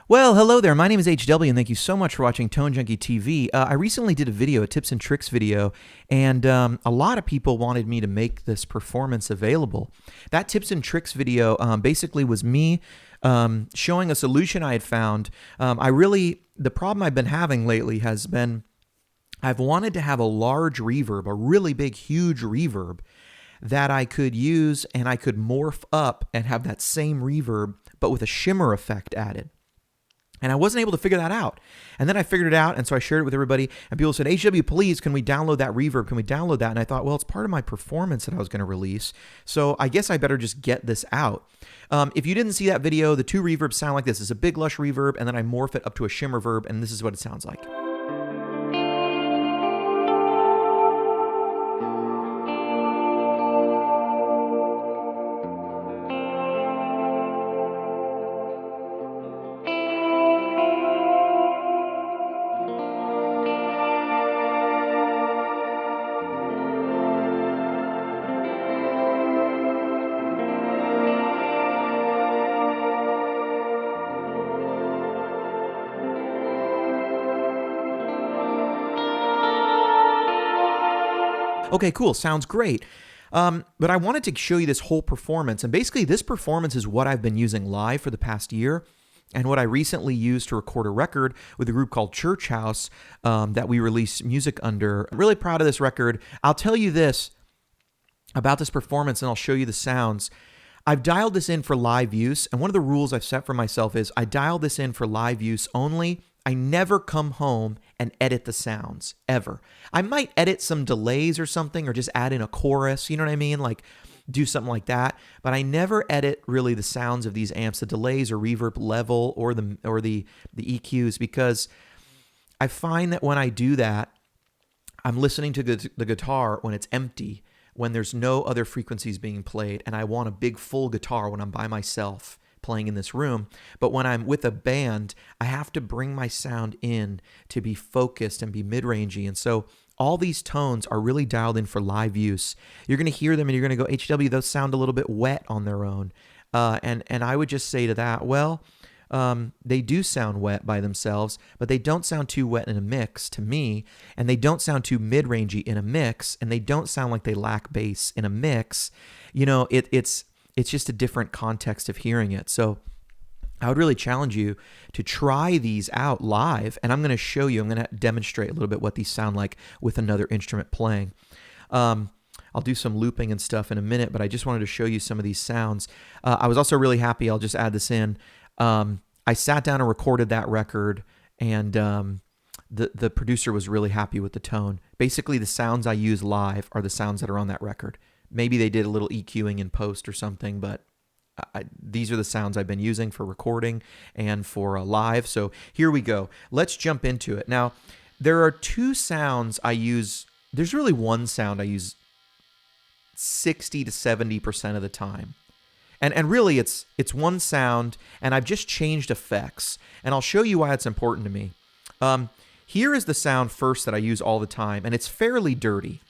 Well, hello there. My name is HW, and thank you so much for watching Tone Junkie TV. I recently did a video, a tips and tricks video, and a lot of people wanted me to make this performance available. That tips and tricks video basically was me showing a solution I had found. The problem I've been having lately has been I've wanted to have a large reverb, a really big, huge reverb that I could use and I could morph up and have that same reverb, but with a shimmer effect added. And I wasn't able to figure that out. And then I figured it out, and so I shared it with everybody, and people said, HW, please, can we download that reverb? Can we download that? And I thought, well, it's part of my performance that I was going to release, so I guess I better just get this out. If you didn't see that video, the two reverbs sound like this. It's a big, lush reverb, and then I morph it up to a shimmer verb, and this is what it sounds like. Okay, cool. Sounds great. But I wanted to show you this whole performance. And basically, this performance is what I've been using live for the past year and what I recently used to record a record with a group called Church House that we released music under. I'm really proud of this record. I'll tell you this about this performance, and I'll show you the sounds. I've dialed this in for live use, and one of the rules I've set for myself is I dial this in for live use only. I never come home and edit the sounds, ever. I might edit some delays or something, or just add in a chorus, you know what I mean? Like, do something like that. But I never edit really the sounds of these amps, the delays or reverb level or the EQs, because I find that when I do that, I'm listening to the guitar when it's empty, when there's no other frequencies being played, and I want a big full guitar when I'm by myself playing in this room. But when I'm with a band, I have to bring my sound in to be focused and be mid-rangey. And so all these tones are really dialed in for live use. You're going to hear them and you're going to go, HW, those sound a little bit wet on their own. And I would just say to that, well, they do sound wet by themselves, but they don't sound too wet in a mix to me, and they don't sound too mid-rangey in a mix, and they don't sound like they lack bass in a mix. You know, it's just a different context of hearing it. So I would really challenge you to try these out live, and I'm going to show you, I'm going to demonstrate a little bit what these sound like with another instrument playing. I'll do some looping and stuff in a minute, but I just wanted to show you some of these sounds. I was also really happy, I'll just add this in, I sat down and recorded that record, and the producer was really happy with the tone. Basically, the sounds I use live are the sounds that are on that record. Maybe they did a little EQing in post or something, but these are the sounds I've been using for recording and for live. So here we go. Let's jump into it. Now, there are two sounds I use. There's really one sound I use 60 to 70% of the time. And really, it's one sound, and I've just changed effects. And I'll show you why it's important to me. Here is the sound first that I use all the time, and it's fairly dirty.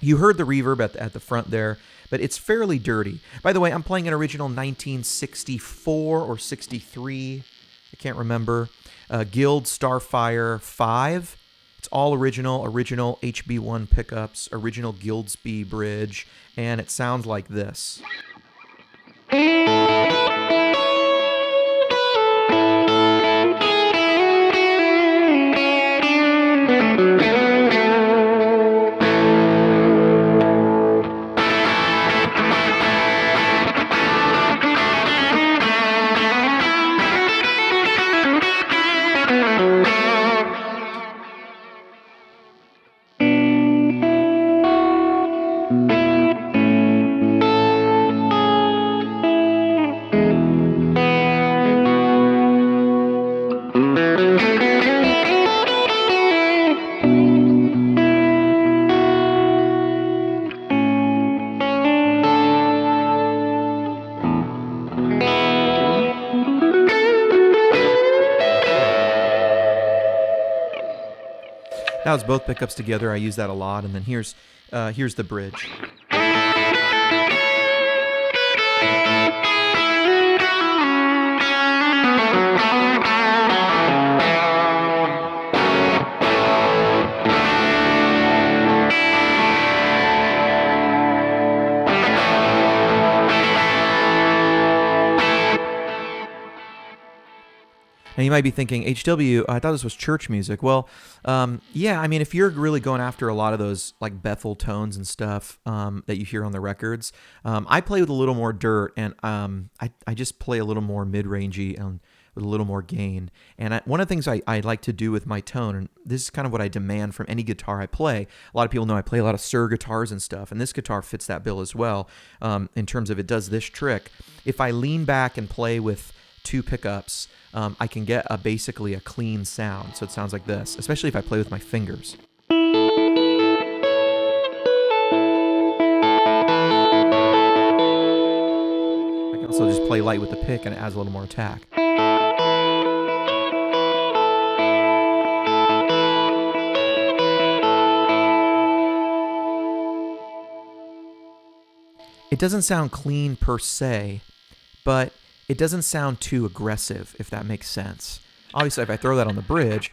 You heard the reverb at the front there, but it's fairly dirty. By the way, I'm playing an original 1964 or 63, I can't remember, Guild Starfire 5. It's all original HB1 pickups, original Guildsby bridge, and it sounds like this. That was both pickups together. I use that a lot. And then here's the bridge. And you might be thinking, HW, I thought this was church music. Well, yeah, I mean, if you're really going after a lot of those like Bethel tones and stuff that you hear on the records, I play with a little more dirt, and I just play a little more mid-rangey and with a little more gain. And one of the things I like to do with my tone, and this is kind of what I demand from any guitar I play. A lot of people know I play a lot of Suhr guitars and stuff, and this guitar fits that bill as well in terms of it does this trick. If I lean back and play with two pickups, I can get basically a clean sound. So it sounds like this, especially if I play with my fingers. I can also just play light with the pick and it adds a little more attack. It doesn't sound clean per se, but it doesn't sound too aggressive, if that makes sense. Obviously, if I throw that on the bridge,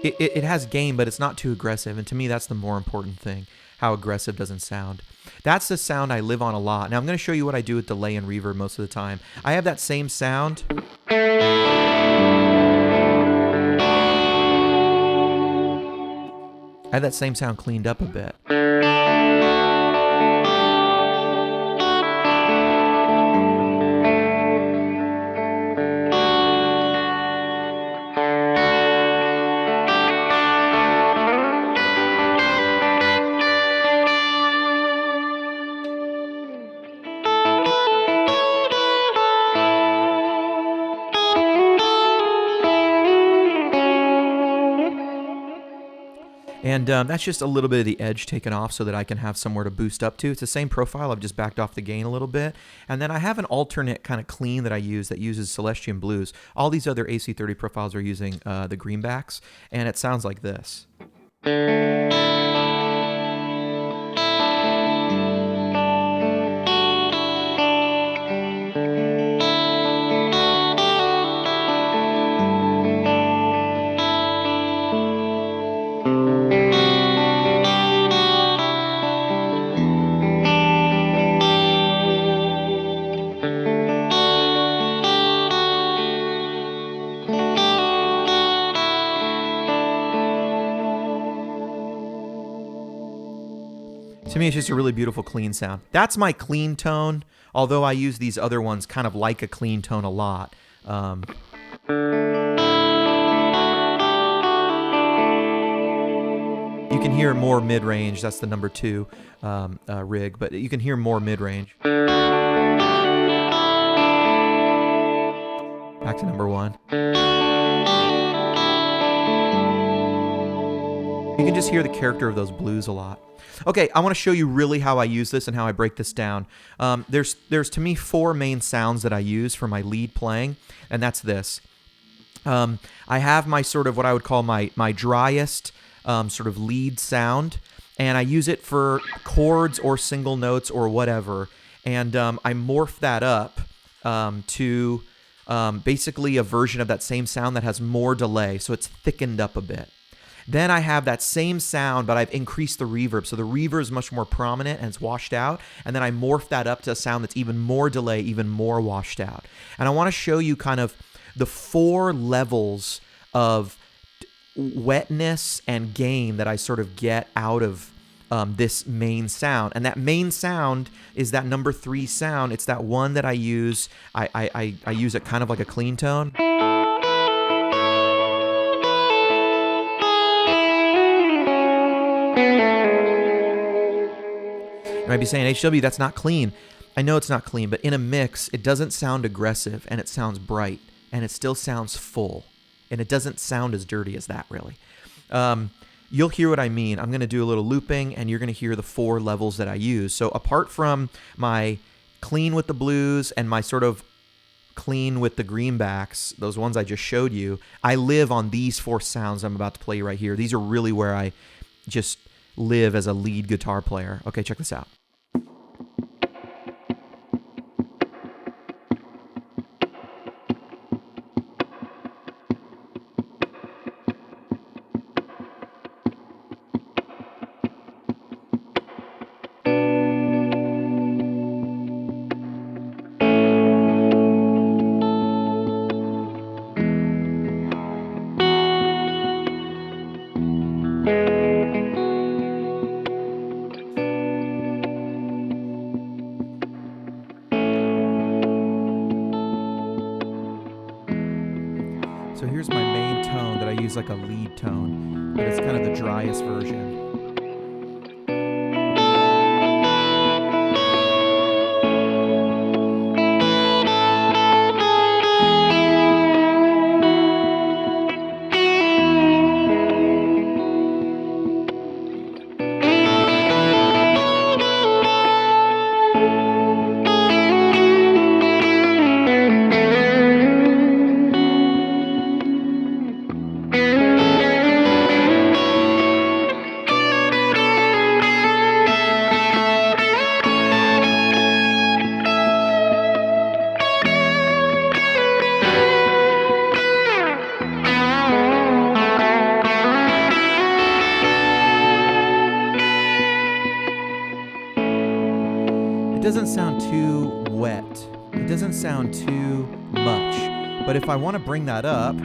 it has gain, but it's not too aggressive. And to me, that's the more important thing, how aggressive doesn't sound. That's the sound I live on a lot. Now, I'm going to show you what I do with delay and reverb most of the time. I have that same sound. I have that same sound cleaned up a bit. And that's just a little bit of the edge taken off so that I can have somewhere to boost up to. It's the same profile. I've just backed off the gain a little bit. And then I have an alternate kind of clean that I use that uses Celestian Blues. All these other AC30 profiles are using the greenbacks, and it sounds like this. To me, it's just a really beautiful, clean sound. That's my clean tone, although I use these other ones kind of like a clean tone a lot. You can hear more mid-range. That's the number 2 rig, but you can hear more mid-range. Back to number 1. You can just hear the character of those blues a lot. Okay, I want to show you really how I use this and how I break this down. There's to me 4 main sounds that I use for my lead playing, and that's this. I have my sort of what I would call my driest sort of lead sound, and I use it for chords or single notes or whatever, and I morph that up to basically a version of that same sound that has more delay, so it's thickened up a bit. Then I have that same sound, but I've increased the reverb. So the reverb is much more prominent and it's washed out. And then I morph that up to a sound that's even more delay, even more washed out. And I want to show you kind of the 4 levels of wetness and gain that I sort of get out of this main sound. And that main sound is that number 3 sound. It's that one that I use. I use it kind of like a clean tone. You might be saying, HW, that's not clean. I know it's not clean, but in a mix, it doesn't sound aggressive, and it sounds bright, and it still sounds full, and it doesn't sound as dirty as that, really. You'll hear what I mean. I'm going to do a little looping, and you're going to hear the 4 levels that I use. So apart from my clean with the blues and my sort of clean with the greenbacks, those ones I just showed you, I live on these 4 sounds I'm about to play right here. These are really where I just live as a lead guitar player. Okay, check this out. main tone that I use like a lead tone, but it's kind of the driest version. It doesn't sound too wet. It doesn't sound too much. But if I want to bring that up, a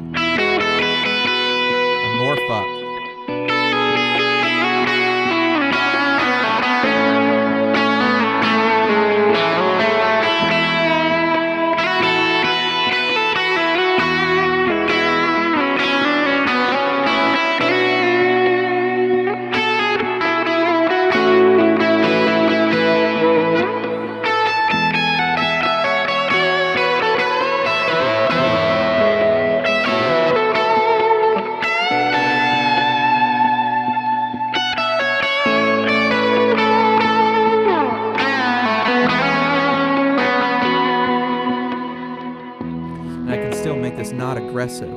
morph up. Make this not aggressive. Now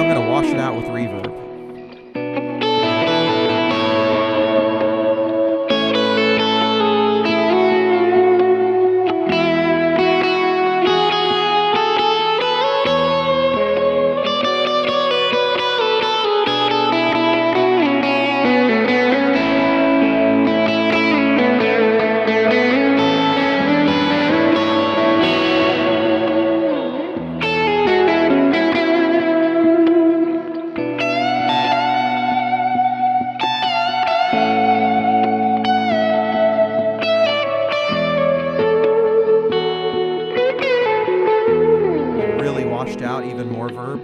I'm going to wash it out with reverb. Washed out, even more verb.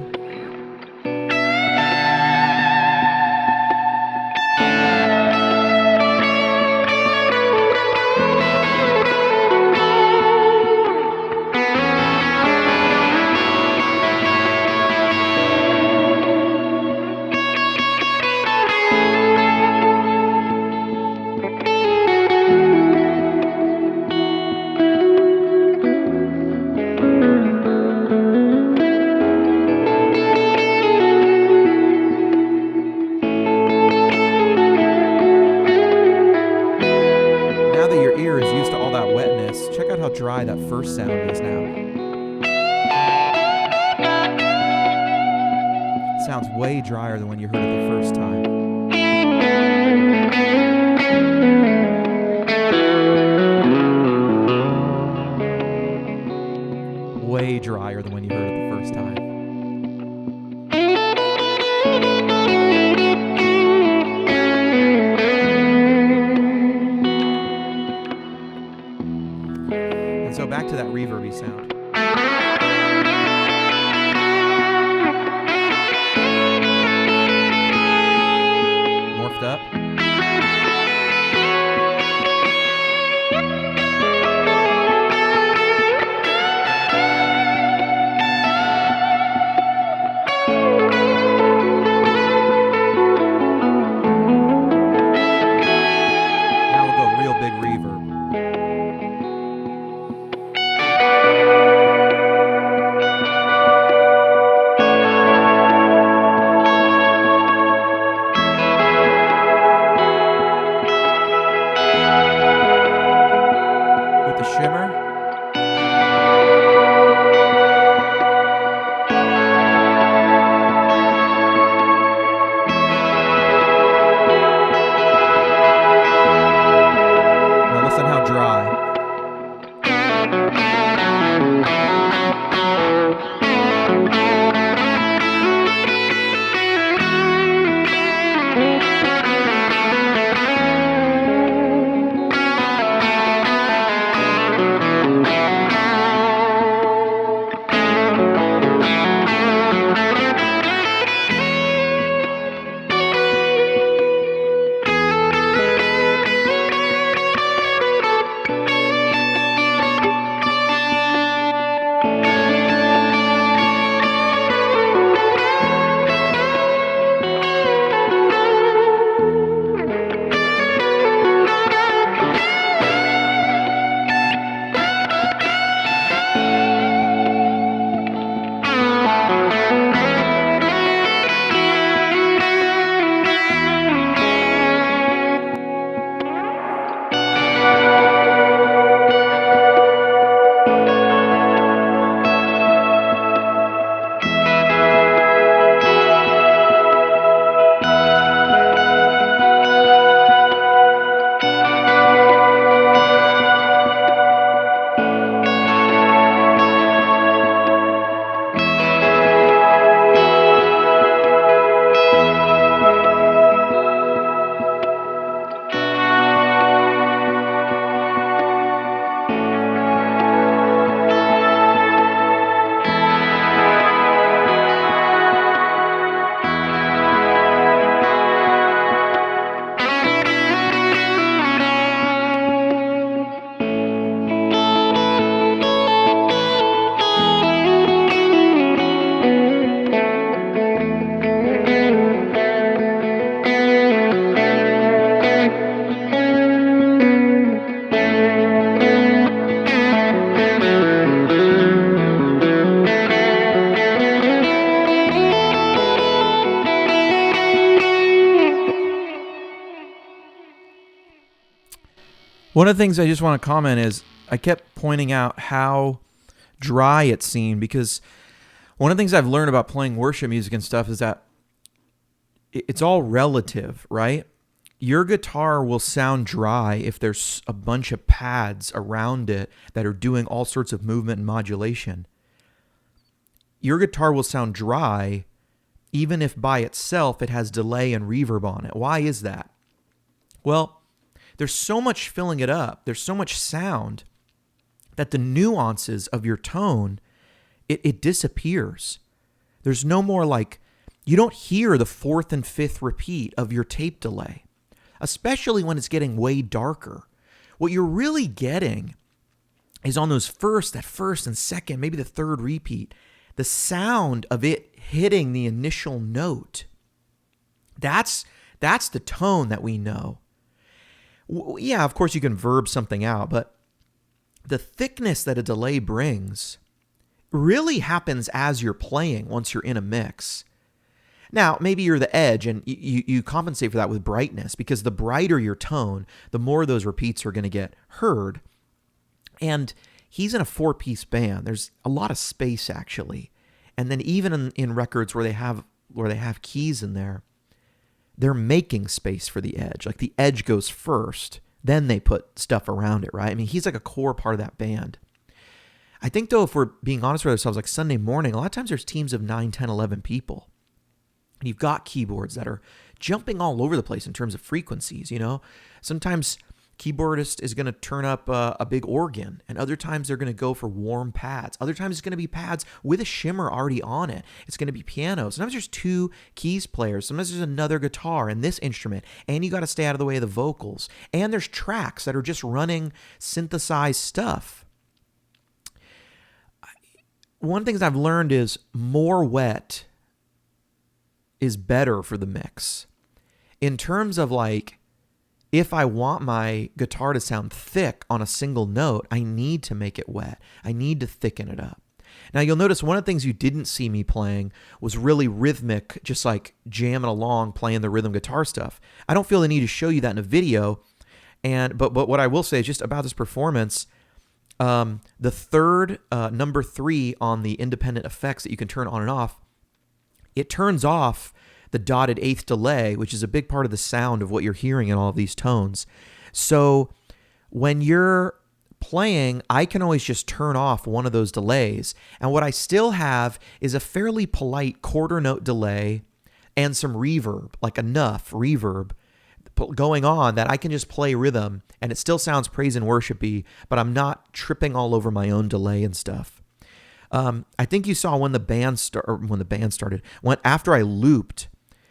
Check out how dry that first sound is now. It sounds way drier than when you heard it the first time. Way drier than when you heard it the first time. So back to that reverby sound. Morphed up. Now we'll go real big reverb. One of the things I just want to comment is I kept pointing out how dry it seemed, because one of the things I've learned about playing worship music and stuff is that it's all relative, right? Your guitar will sound dry if there's a bunch of pads around it that are doing all sorts of movement and modulation. Your guitar will sound dry even if by itself it has delay and reverb on it. Why is that? Well, there's so much filling it up, there's so much sound that the nuances of your tone, it disappears. There's no more like, you don't hear the fourth and fifth repeat of your tape delay, especially when it's getting way darker. What you're really getting is on those that first and second, maybe the third repeat, the sound of it hitting the initial note. That's the tone that we know. Yeah, of course you can verb something out, but the thickness that a delay brings really happens as you're playing once you're in a mix. Now, maybe you're the edge and you compensate for that with brightness, because the brighter your tone, the more those repeats are going to get heard. And he's in a 4-piece band. There's a lot of space, actually. And then even in records where they have keys in there, they're making space for the edge. Like the edge goes first, then they put stuff around it, right? I mean, he's like a core part of that band. I think, though, if we're being honest with ourselves, like Sunday morning, a lot of times there's teams of 9, 10, 11 people. And you've got keyboards that are jumping all over the place in terms of frequencies, you know? Sometimes keyboardist is going to turn up a big organ, and other times they're going to go for warm pads. Other times it's going to be pads with a shimmer already on it. It's going to be piano. Sometimes there's 2 keys players. Sometimes there's another guitar and this instrument, and you got to stay out of the way of the vocals. And there's tracks that are just running synthesized stuff. One of the things I've learned is more wet is better for the mix. In terms of like, if I want my guitar to sound thick on a single note, I need to make it wet. I need to thicken it up. Now, you'll notice one of the things you didn't see me playing was really rhythmic, just like jamming along, playing the rhythm guitar stuff. I don't feel the need to show you that in a video. But what I will say is just about this performance, the third, number 3 on the independent effects that you can turn on and off, it turns off the dotted 8th delay, which is a big part of the sound of what you're hearing in all of these tones. So when you're playing, I can always just turn off one of those delays. And what I still have is a fairly polite quarter note delay and some reverb, like enough reverb going on that I can just play rhythm and it still sounds praise and worshipy, but I'm not tripping all over my own delay and stuff. I think you saw when the band started, after I looped,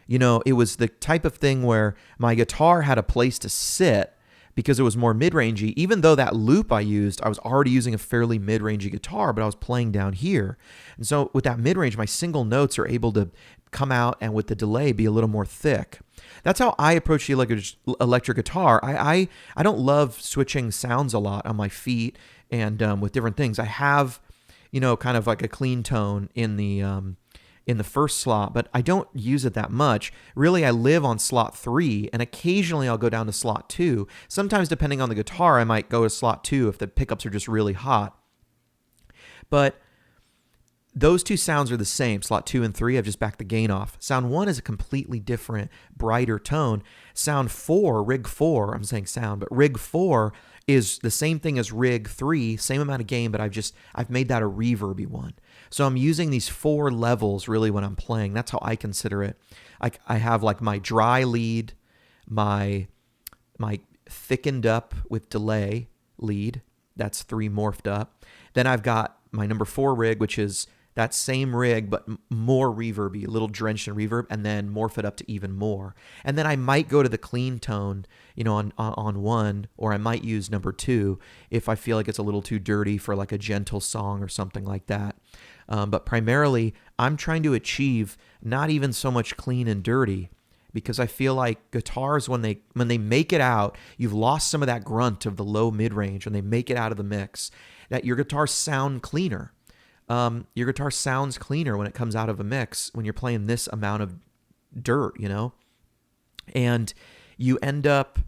you know, it was the type of thing where my guitar had a place to sit because it was more mid-rangey. Even though that loop I used, I was already using a fairly mid-rangey guitar, but I was playing down here. And so with that mid-range, my single notes are able to come out and with the delay be a little more thick. That's how I approach the electric guitar. I don't love switching sounds a lot on my feet and with different things. I have, you know, kind of like a clean tone in the first slot, but I don't use it that much. Really, I live on slot 3, and occasionally I'll go down to slot 2. Sometimes, depending on the guitar, I might go to slot 2 if the pickups are just really hot. But those 2 sounds are the same. Slot 2 and 3, I've just backed the gain off. Sound 1 is a completely different, brighter tone. Sound 4, rig 4, I'm saying sound, but rig 4 is the same thing as rig 3, same amount of gain, but I've made that a reverby one. So I'm using these 4 levels really when I'm playing. That's how I consider it. I have like my dry lead, my thickened up with delay lead. That's 3 morphed up. Then I've got my number 4 rig, which is that same rig, but more reverby, a little drenched in reverb, and then morph it up to even more. And then I might go to the clean tone, you know, on 1, or I might use number 2 if I feel like it's a little too dirty for like a gentle song or something like that. But primarily, I'm trying to achieve not even so much clean and dirty, because I feel like guitars, when they make it out, you've lost some of that grunt of the low mid-range. When they make it out of the mix, that your guitars sound cleaner. Your guitar sounds cleaner when it comes out of a mix when you're playing this amount of dirt, you know? And you end up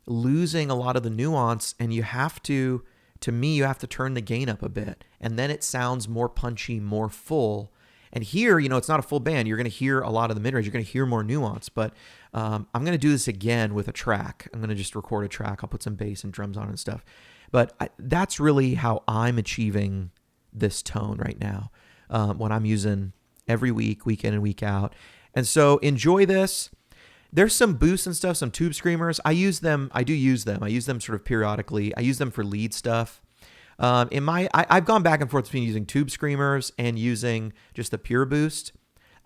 losing a lot of the nuance, and you have to me, you have to turn the gain up a bit, and then it sounds more punchy, more full. And here, it's not a full band. You're going to hear a lot of the mid-range. You're going to hear more nuance. But I'm going to do this again with a track. I'm going to just record a track. I'll put some bass and drums on and stuff. But that's really how I'm achieving this tone right now, when I'm using every week, week in and week out. And so enjoy this. There's some boosts and stuff, some tube screamers. I use them. I do use them. I use them sort of periodically. I use them for lead stuff. I've gone back and forth between using tube screamers and using just the pure boost.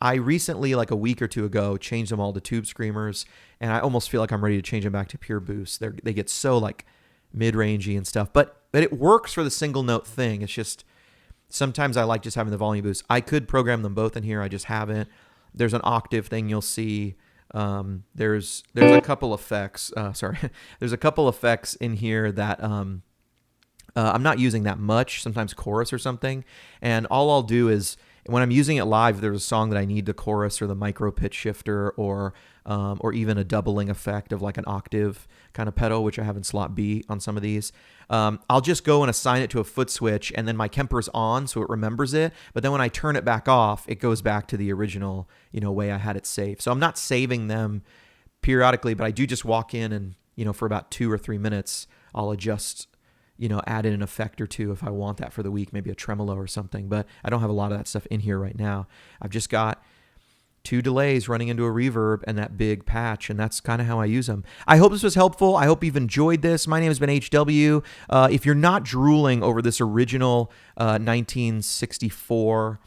I recently, like a week or two ago, changed them all to tube screamers, and I almost feel like I'm ready to change them back to pure boost. They get so like mid-rangey and stuff, but it works for the single note thing. It's just sometimes I like just having the volume boost. I could program them both in here. I just haven't. There's an octave thing you'll see. There's a couple effects. There's a couple effects in here that I'm not using that much, sometimes chorus or something. And all I'll do is, when I'm using it live, if there's a song that I need the chorus or the micro pitch shifter or even a doubling effect of like an octave kind of pedal, which I have in slot B on some of these, I'll just go and assign it to a foot switch, and then my Kemper's on, so it remembers it. But then when I turn it back off, it goes back to the original, way I had it saved. So I'm not saving them periodically, but I do just walk in and, for about 2 or 3 minutes, I'll adjust, add in an effect or two if I want that for the week, maybe a tremolo or something. But I don't have a lot of that stuff in here right now. I've just got 2 delays running into a reverb and that big patch, and that's kind of how I use them. I hope this was helpful. I hope you've enjoyed this. My name has been HW. If you're not drooling over this original 1964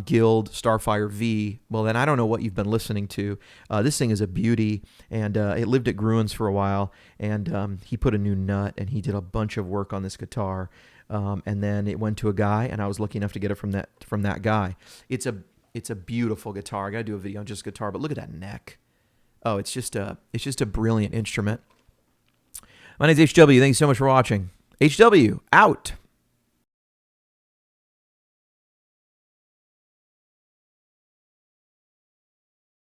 Guild Starfire V, well, then I don't know what you've been listening to. This thing is a beauty, and it lived at Gruen's for a while, and he put a new nut, and he did a bunch of work on this guitar, and then it went to a guy, and I was lucky enough to get it from that guy. It's a beautiful guitar. I got to do a video on just guitar, but look at that neck. Oh, it's just a brilliant instrument. My name's HW. Thank you so much for watching. HW out.